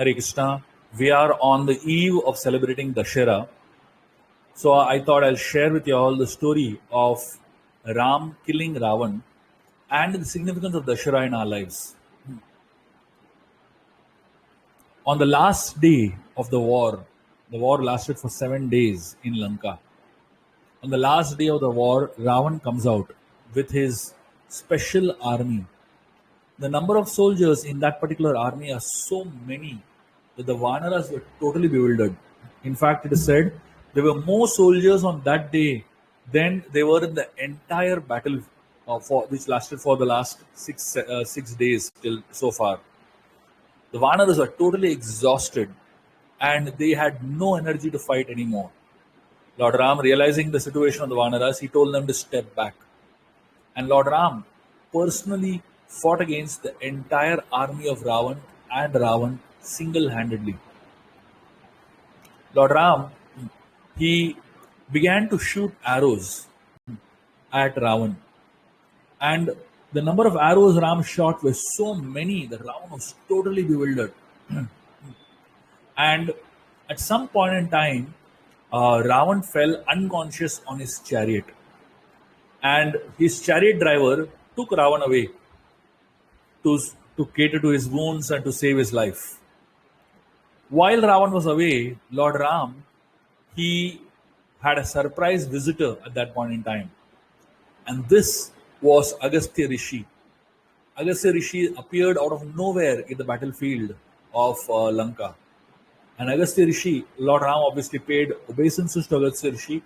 Hare Krishna. We are on the eve of celebrating Dusshera. So I thought I'll share with you all the story of Ram killing Ravan and the significance of Dusshera in our lives. On the last day of the war lasted for 7 days in Lanka. On the last day of the war, Ravan comes out with his special army. The number of soldiers in that particular army are so many that the Vanaras were totally bewildered. In fact, it is said there were more soldiers on that day than they were in the entire battle which lasted for the last 6 days till so far. The Vanaras were totally exhausted and they had no energy to fight anymore. Lord Ram, realizing the situation of the Vanaras, he told them to step back. And Lord Ram personally fought against the entire army of Ravan single-handedly. Lord Ram, he began to shoot arrows at Ravan. And the number of arrows Ram shot were so many that Ravan was totally bewildered. And at some point in time, Ravan fell unconscious on his chariot. And his chariot driver took Ravan away to cater to his wounds and to save his life. While Ravan was away, Lord Ram, he had a surprise visitor at that point in time. And this was Agastya Rishi. Agastya Rishi appeared out of nowhere in the battlefield of Lanka. And Agastya Rishi, Lord Ram obviously paid obeisances to Agastya Rishi.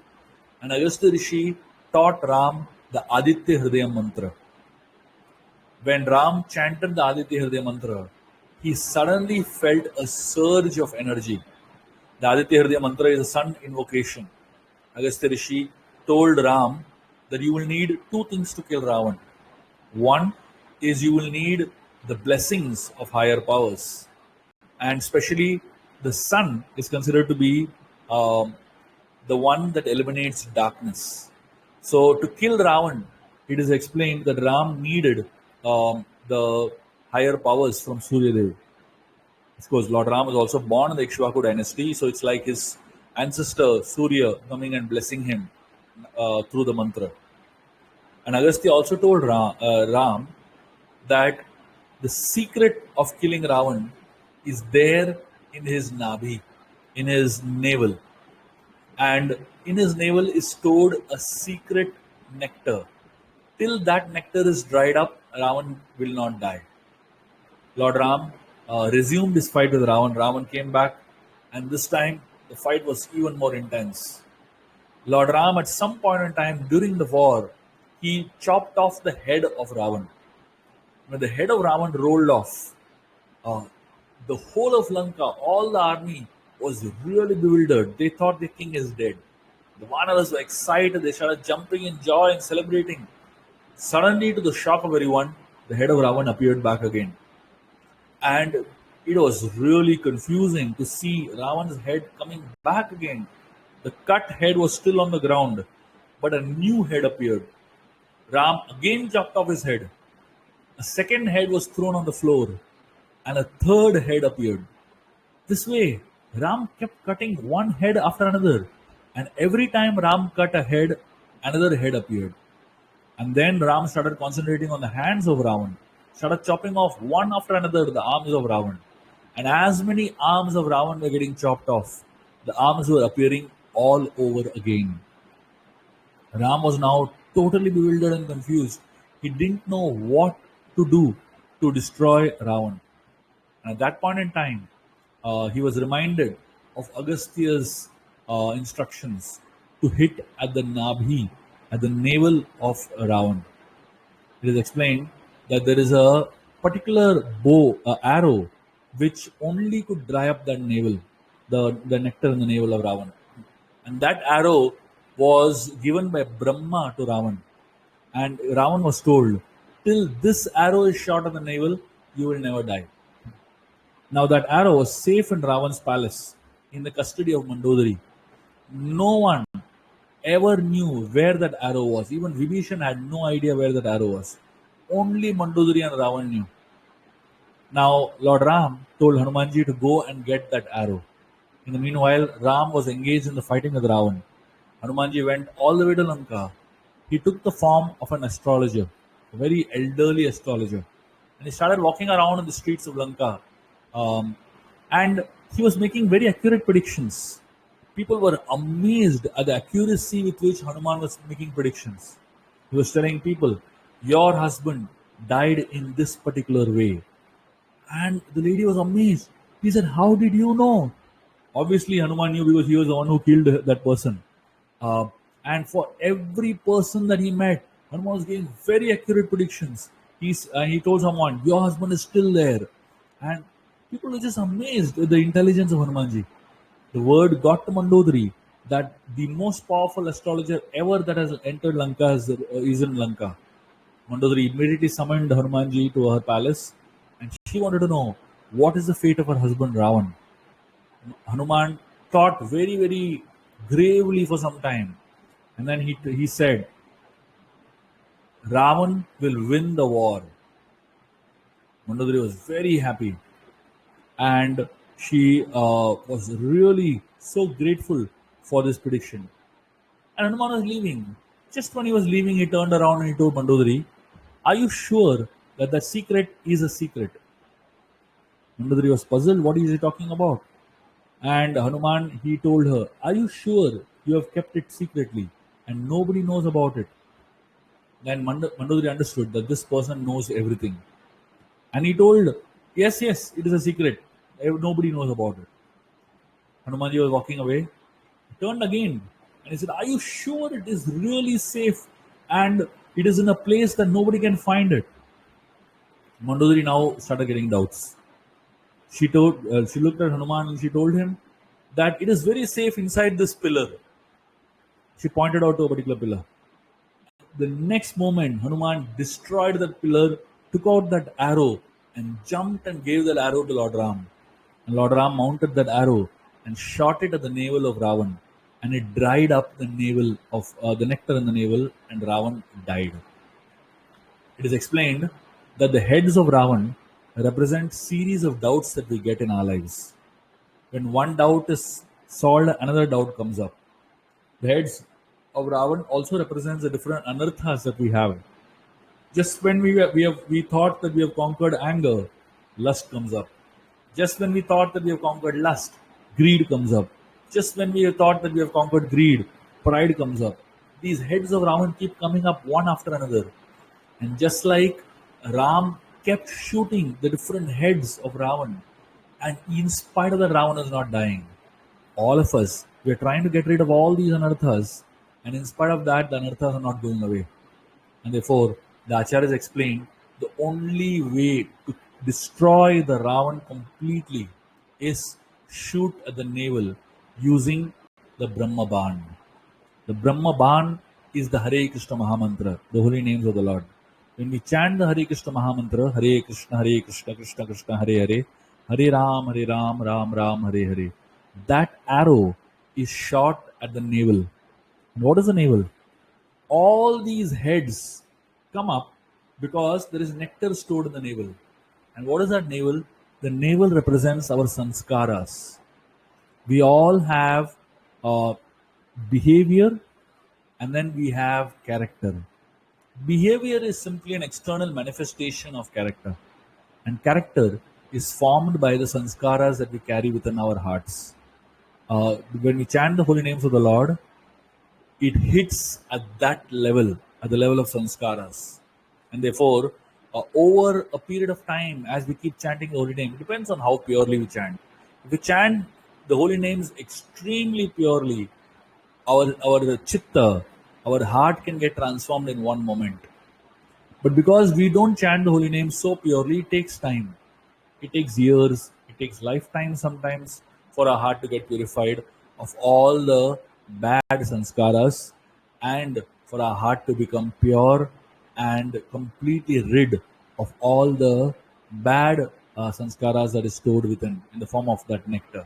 And Agastya Rishi taught Ram the Aditya Hridaya mantra. When Ram chanted the Aditya Hridaya mantra, he suddenly felt a surge of energy. The Aditya Hridaya mantra is a sun invocation. Agastya Rishi told Ram that you will need two things to kill Ravan. One is you will need the blessings of higher powers. And especially the sun is considered to be the one that eliminates darkness. So to kill Ravan, it is explained that Ram needed the higher powers from Surya Dev. Of course, Lord Ram was also born in the Ikshvaku dynasty, so it's like his ancestor Surya coming and blessing him through the mantra. And Agastya also told Ram that the secret of killing Ravan is there in his nabhi, in his navel. And in his navel is stored a secret nectar. Till that nectar is dried up, Ravan will not die. Lord Ram resumed his fight with Ravan. Ravan came back, and this time the fight was even more intense. Lord Ram, at some point in time during the war, he chopped off the head of Ravan. When the head of Ravan rolled off, the whole of Lanka, all the army was really bewildered. They thought the king is dead. The Vanaras were excited. They started jumping in joy and celebrating. Suddenly, to the shock of everyone, the head of Ravan appeared back again. And it was really confusing to see Ravan's head coming back again. The cut head was still on the ground, but a new head appeared. Ram again chopped off his head. A second head was thrown on the floor, and a third head appeared. This way, Ram kept cutting one head after another, and every time Ram cut a head, another head appeared. And then Ram started concentrating on the hands of Ravan, started chopping off one after another the arms of Ravan. And as many arms of Ravan were getting chopped off, the arms were appearing all over again. Ram was now totally bewildered and confused. He didn't know what to do to destroy Ravan. And at that point in time, he was reminded of Agastya's instructions to hit at the nabhi, at the navel of Ravan. It is explained that there is a particular arrow, which only could dry up that navel, the nectar in the navel of Ravan. And that arrow was given by Brahma to Ravan. And Ravan was told, till this arrow is shot at the navel, you will never die. Now that arrow was safe in Ravan's palace, in the custody of Mandodari. No one ever knew where that arrow was. Even Vibhishan had no idea where that arrow was. Only Mandodari and Ravan knew. Now, Lord Ram told Hanumanji to go and get that arrow. In the meanwhile, Ram was engaged in the fighting with Ravan. Hanumanji went all the way to Lanka. He took the form of an astrologer, a very elderly astrologer, and he started walking around in the streets of Lanka. Um, and he was making very accurate predictions. People were amazed at the accuracy with which Hanuman was making predictions. He was telling people, "Your husband died in this particular way." And the lady was amazed. He said, "How did you know?" Obviously, Hanuman knew because he was the one who killed that person. Uh, and for every person that he met, Hanuman was giving very accurate predictions. He told someone, "Your husband is still there." And people were just amazed at the intelligence of Hanumanji. The word got to Mandodari that the most powerful astrologer ever that has entered Lanka is in Lanka. Mandodari immediately summoned Hanumanji to her palace, and she wanted to know what is the fate of her husband Ravan. Hanuman thought very, very gravely for some time, and then he said, "Ravan will win the war." Mandodari was very happy, and she was really so grateful for this prediction. And Hanuman was leaving. Just when he was leaving, he turned around and he told Mandodari, "Are you sure that that secret is a secret?" Mandodari was puzzled. What is he talking about? And Hanuman, he told her, "Are you sure you have kept it secretly and nobody knows about it?" Then Mandodari understood that this person knows everything. And he told, "Yes, yes, it is a secret. Nobody knows about it." Hanumanji was walking away. He turned again and he said, "Are you sure it is really safe and it is in a place that nobody can find it?" Mandodari now started getting doubts. She looked at Hanuman and she told him that it is very safe inside this pillar. She pointed out to a particular pillar. The next moment, Hanuman destroyed that pillar, took out that arrow, and jumped and gave that arrow to Lord Ram. And Lord Ram mounted that arrow and shot it at the navel of Ravan, and it dried up the navel of the nectar in the navel, and Ravan died. It is explained that the heads of Ravan represent series of doubts that we get in our lives. When one doubt is solved, another doubt comes up. The heads of Ravan also represents the different anarthas that we have. Just when we thought that we have conquered anger, lust comes up. Just when we thought that we have conquered lust, greed comes up. Just when we have thought that we have conquered greed, pride comes up. These heads of Ravan keep coming up one after another. And just like Ram kept shooting the different heads of Ravan, and in spite of that, Ravan is not dying. All of us, we are trying to get rid of all these anarthas, and in spite of that, the anarthas are not going away. And therefore, the Acharyas explain the only way to destroy the Ravan completely is shoot at the navel using the Brahma Ban. The Brahma Ban is the Hare Krishna Mahamantra, the holy names of the Lord. When we chant the Hare Krishna Mahamantra, Hare Krishna, Krishna Krishna, Hare Hare, Hare Ram, Ram Ram, Hare Hare, that arrow is shot at the navel. And what is the navel? All these heads come up because there is nectar stored in the navel. And what is that navel? The navel represents our sanskaras. We all have behavior and then we have character. Behavior is simply an external manifestation of character, and character is formed by the sanskaras that we carry within our hearts. When we chant the holy names of the Lord, it hits at that level, at the level of sanskaras. And therefore, over a period of time, as we keep chanting the holy name, it depends on how purely we chant. If we chant the holy names extremely purely, our chitta, our heart can get transformed in one moment. But because we don't chant the holy name so purely, it takes time. It takes years, it takes lifetimes sometimes for our heart to get purified of all the bad sanskaras and for our heart to become pure and completely rid of all the bad sanskaras that is stored within in the form of that nectar.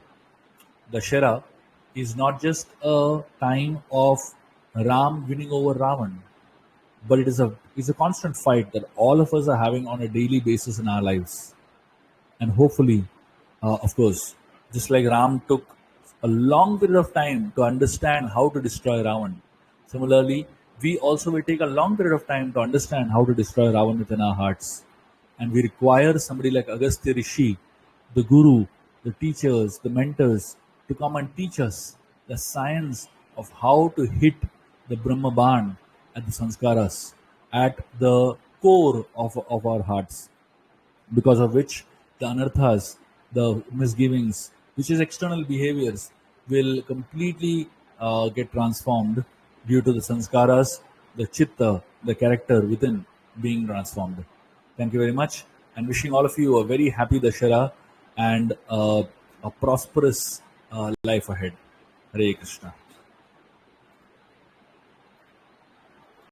Dusshera is not just a time of Ram winning over Ravan, but it's a constant fight that all of us are having on a daily basis in our lives. And hopefully, of course, just like Ram took a long period of time to understand how to destroy Ravan, similarly, we also will take a long period of time to understand how to destroy Ravan within our hearts. And we require somebody like Agastya Rishi, the guru, the teachers, the mentors, to come and teach us the science of how to hit the Brahma Ban at the sanskaras, at the core of our hearts, because of which the anarthas, the misgivings, which is external behaviors, will completely get transformed due to the sanskaras, the chitta, the character within being transformed. Thank you very much, and wishing all of you a very happy Dashera and a prosperous life ahead. Hare Krishna.